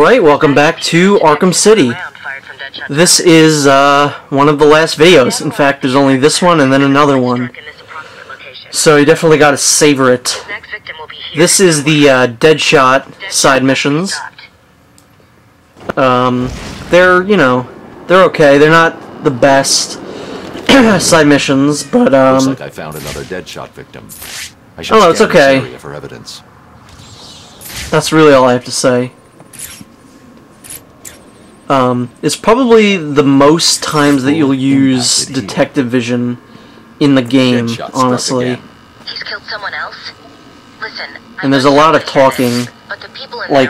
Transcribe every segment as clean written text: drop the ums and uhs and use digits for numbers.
Alright, welcome back to Arkham City. This is one of the last videos. In fact, there's only this one and then another one. So you definitely gotta savor it. This is the Deadshot side missions. They're, you know, they're okay. They're not the best side missions, but looks like I found another Deadshot victim. I should it's okay. this area for evidence. That's really all I have to say. It's probably the most times that you'll use detective vision in the game, honestly. He's killed someone else? Listen, and there's a lot of talking. Like,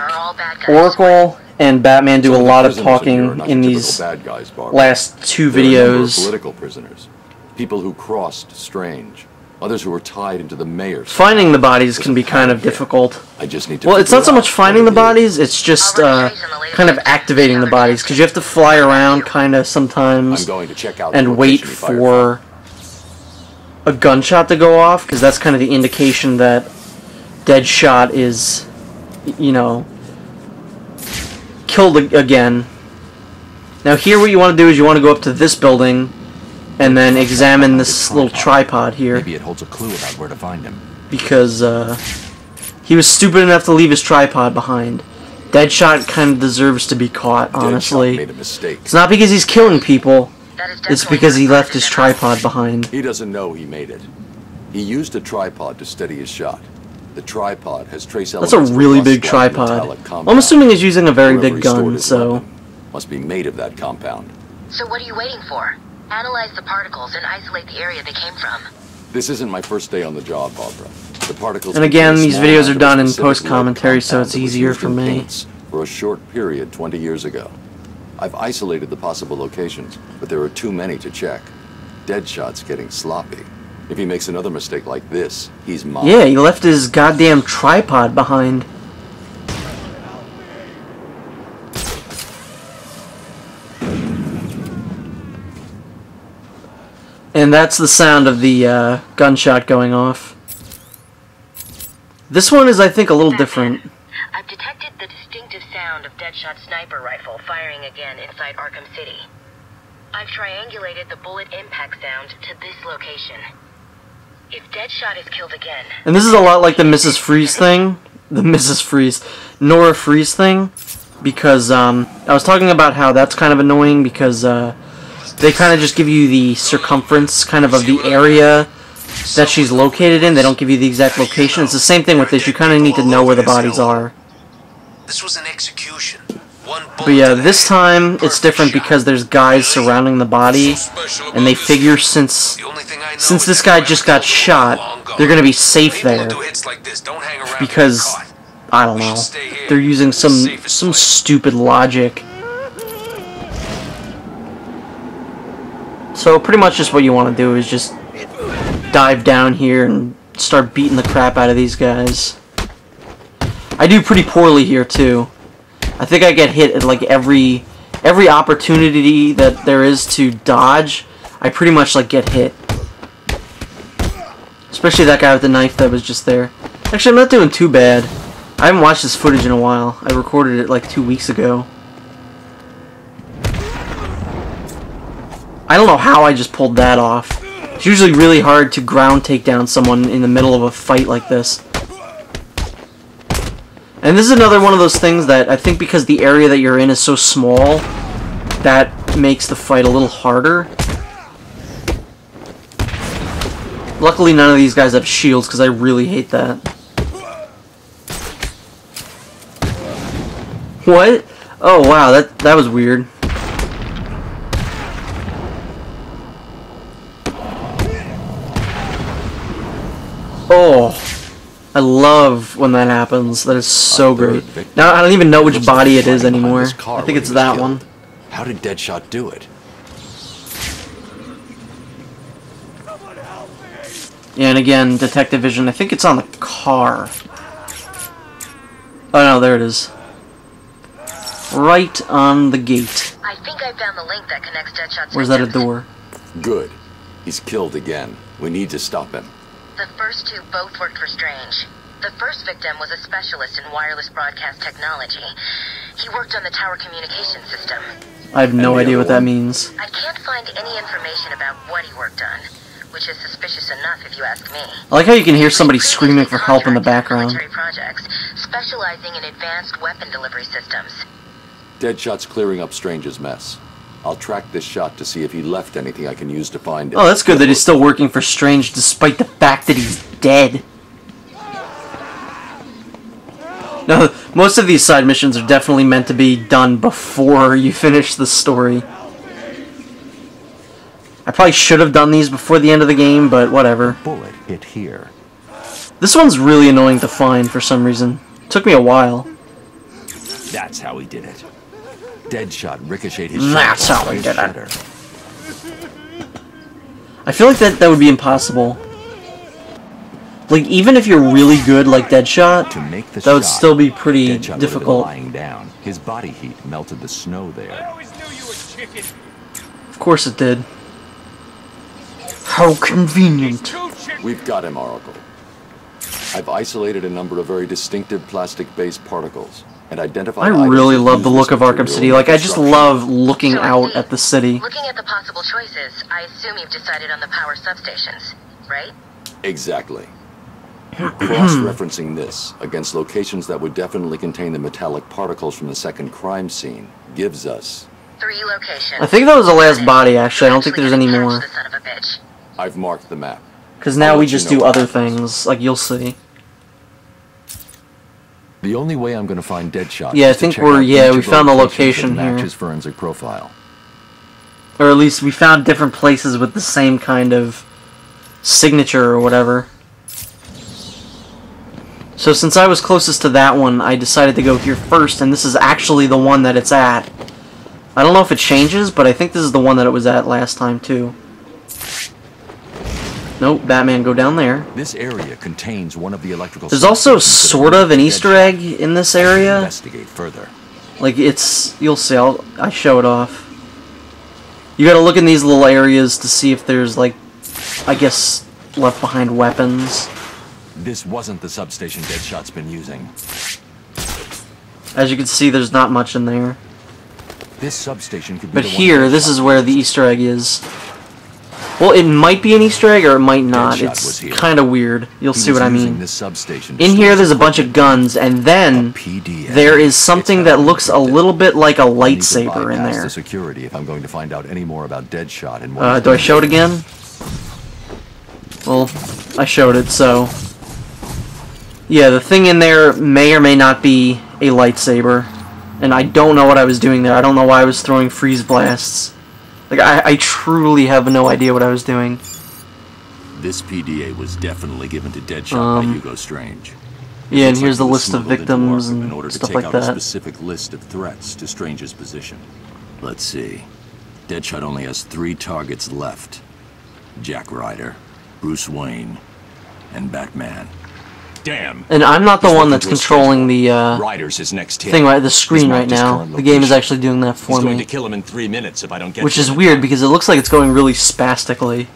Oracle and Batman do a lot of talking in these last two videos. Political prisoners, people who crossed Strange, others who were tied into the mayor's. Finding the bodies can be kind of difficult. I just need to. Well, it's not so much finding the bodies; it's just kind of activating the bodies, because you have to fly around kind of sometimes and wait for a gunshot to go off, because that's kind of the indication that Deadshot is, you know, killed again. Now here what you want to do is you want to go up to this building and then examine this little tripod here. Maybe it holds a clue about where to find him. Because he was stupid enough to leave his tripod behind. Deadshot kind of deserves to be caught, honestly. Deadshot made a mistake. It's not because he's killing people. It's because he left his tripod behind. He doesn't know he made it. He used a tripod to steady his shot. The tripod has trace elements. That's a really big tripod. I'm assuming he's using a very big gun, so... Must be made of that compound. So what are you waiting for? Analyze the particles and isolate the area they came from. This isn't my first day on the job, Barbara. The particles. And again, these videos are done in post-commentary, so it's easier for me. For a short period 20 years ago. I've isolated the possible locations, but there are too many to check. Deadshot's getting sloppy. If he makes another mistake like this, he's mine. Yeah, he left his goddamn tripod behind. And that's the sound of the gunshot going off. This one is, I think, a little different. I've detected the distinctive sound of Deadshot's sniper rifle firing again inside Arkham City. I've triangulated the bullet impact sound to this location. If Deadshot is killed again... And this is a lot like the Mrs. Freeze thing. The Mrs. Freeze. Nora Freeze thing. Because, I was talking about how that's kind of annoying because, they kind of just give you the circumference, kind of the area that she's located in. They don't give you the exact location. It's the same thing with this. You kind of need to know where the bodies are. This was an execution. But yeah, this time it's different because there's guys surrounding the body, and they figure since this guy just got shot, they're gonna be safe there. Because I don't know, they're using some stupid logic. So pretty much just what you want to do is just dive down here and start beating the crap out of these guys. I do pretty poorly here too. I think I get hit at like every opportunity that there is to dodge. I pretty much like get hit. Especially that guy with the knife that was just there. Actually, I'm not doing too bad. I haven't watched this footage in a while. I recorded it like 2 weeks ago. I don't know how I just pulled that off. It's usually really hard to ground take down someone in the middle of a fight like this. And this is another one of those things that I think because the area that you're in is so small, that makes the fight a little harder. Luckily none of these guys have shields because I really hate that. What? Oh wow, that was weird. Oh, I love when that happens. That is so great. Now I don't even know which body it is anymore. I think it's that one. How did Deadshot do it? Yeah, and again, detective vision. I think it's on the car. Oh no, there it is. Right on the gate. I think I found the link that connects Deadshot's Where's that a door? Good. He's killed again. We need to stop him. The first two both worked for Strange. The first victim was a specialist in wireless broadcast technology. He worked on the tower communication system. I have no idea what that means. I can't find any information about what he worked on, which is suspicious enough if you ask me. I like how you can hear somebody screaming for help in the background. Military projects, specializing in advanced weapon delivery systems. Deadshot's clearing up Strange's mess. I'll track this shot to see if he left anything I can use to find it. Oh, that's good that he's still working for Strange despite the fact that he's dead. No, most of these side missions are definitely meant to be done before you finish the story. I probably should have done these before the end of the game, but whatever. Bullet hit here. This one's really annoying to find for some reason. Took me a while. That's how he did it. Deadshot ricocheted his That's shot how he off did the it. shutter. I feel like that would be impossible. Like, even if you're really good like Deadshot, To make the that would shot, still be pretty Deadshot would have been difficult. lying down. His body heat melted the snow there. Of course it did. How convenient. We've got him, Oracle. I've isolated a number of very distinctive plastic-based particles and identified. I really love the look of Arkham City. Like, I just love looking out at the city. Looking at the possible choices, I assume you've decided on the power substations, right? Exactly. Cross-referencing this against locations that would definitely contain the metallic particles from the second crime scene gives us 3 locations. I think that was the last body, actually. I don't think there's any more. The son of a bitch. I've marked the map. Because now I'll we let you just know do what other happens. things, like you'll see. The only way I'm going to find Deadshot Yeah, I is to think check we're- out yeah, each we of the found the locations location that match here. his forensic profile. Or at least we found different places with the same kind of signature or whatever. So since I was closest to that one, I decided to go here first, and this is actually the one that it's at. I don't know if it changes, but I think this is the one that it was at last time, too. Nope, Batman, go down there. This area contains one of the electrical. There's also substations that sort of an Deadshot Easter egg in this area. Investigate further. Like, it's... You'll see, I show it off. You gotta look in these little areas to see if there's, like, I guess, left behind weapons. This wasn't the substation Deadshot's been using. As you can see, there's not much in there. This substation could be But the one here, this Deadshot is where the used. Easter egg is. Well, it might be an Easter egg, or it might not. Deadshot was It's here. kind of weird. You'll He see was what I using mean. This substation to In store here, his there's a bunch of equipment. guns, and then PDA. there is It's something how that we looks a equipped it. little bit like a I'll need to lightsaber in bypass there. the security if I'm going to find out any more about Deadshot and what he's Do I doing. show it again? Well, I showed it, so... Yeah, the thing in there may or may not be a lightsaber. And I don't know what I was doing there. I don't know why I was throwing freeze blasts. Like, I truly have no idea what I was doing. This PDA was definitely given to Deadshot by Hugo Strange. Yeah, and Looks here's like the it was list of smuggled into victims Arkham in and order to stuff take like out a that. specific list of threats to Strange's position. Let's see. Deadshot only has 3 targets left. Jack Ryder, Bruce Wayne, and Batman. Damn. And I'm not the He's one looking that's to a controlling the Ryder's his next hit. thing, right? The He's screen right marked his now. current The game is location. actually doing that for He's going me. to kill him in 3 minutes if I don't get Which to is him. weird because it looks like it's going really spastically.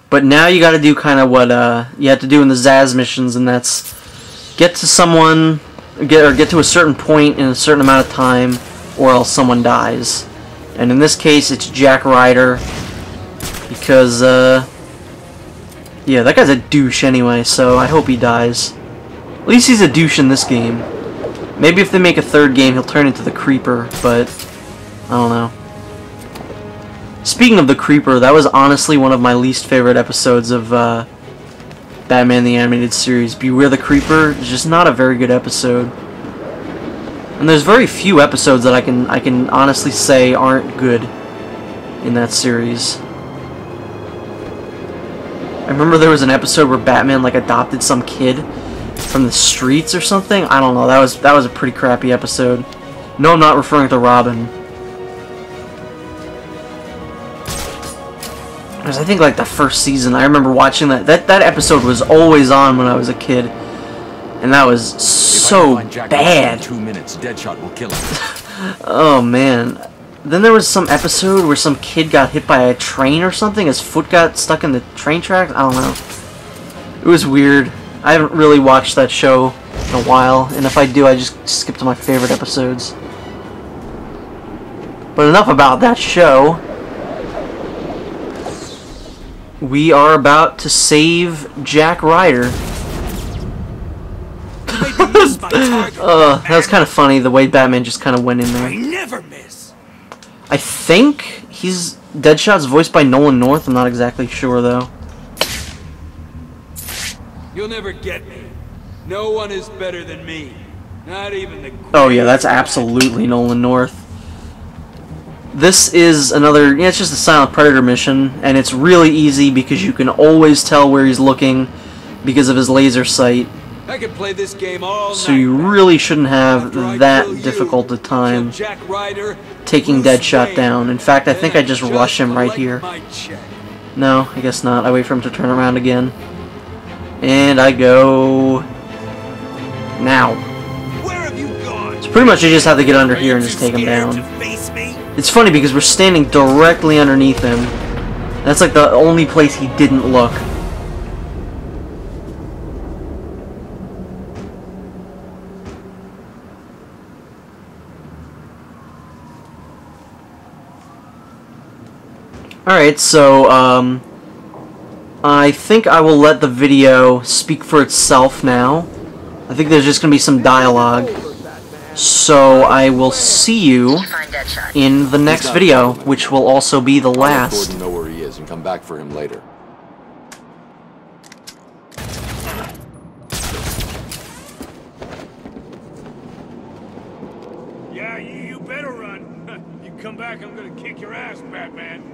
But now you gotta do kind of what you have to do in the Zaz missions, and that's get to someone, get to a certain point in a certain amount of time, or else someone dies. And in this case, it's Jack Ryder, because yeah, that guy's a douche anyway, so I hope he dies. At least he's a douche in this game. Maybe if they make a third game, he'll turn into the Creeper, but I don't know. Speaking of the Creeper, that was honestly one of my least favorite episodes of Batman the Animated Series. Beware the Creeper is just not a very good episode. And there's very few episodes that I can honestly say aren't good in that series. I remember there was an episode where Batman like adopted some kid from the streets or something. I don't know. That was a pretty crappy episode. No, I'm not referring to Robin. It was, I think, like the first season. I remember watching that. That episode was always on when I was a kid, and that was so bad. In 2 minutes, Deadshot will kill him. Oh man. Then there was some episode where some kid got hit by a train or something. His foot got stuck in the train tracks. I don't know. It was weird. I haven't really watched that show in a while, and if I do, I just skip to my favorite episodes. But enough about that show. We are about to save Jack Ryder. That was kind of funny, the way Batman just kind of went in there. I never miss. I think Deadshot's voiced by Nolan North. I'm not exactly sure, though. You'll never get me. No one is better than me. Not even the... Oh yeah, that's absolutely Nolan North. This is another... Yeah, it's just a Silent Predator mission, and it's really easy because you can always tell where he's looking because of his laser sight. I could play this game all So night. you really shouldn't have that difficult a time Jack Ryder, taking Bruce Deadshot Wayne. down. In fact, I think I just Then rush him right collect here. my check. No, I guess not. I wait for him to turn around again. And I go... now. Where have you gone? So pretty much you just have to get under here and just take him down. It's funny because we're standing directly underneath him. That's like the only place he didn't look. Alright, so, I think I will let the video speak for itself now. I think there's just going to be some dialogue. So, I will see you in the next video, which will also be the I'll let last. Gordon know where he is and come back for him later. Yeah, you better run. You come back, I'm gonna kick your ass, Batman.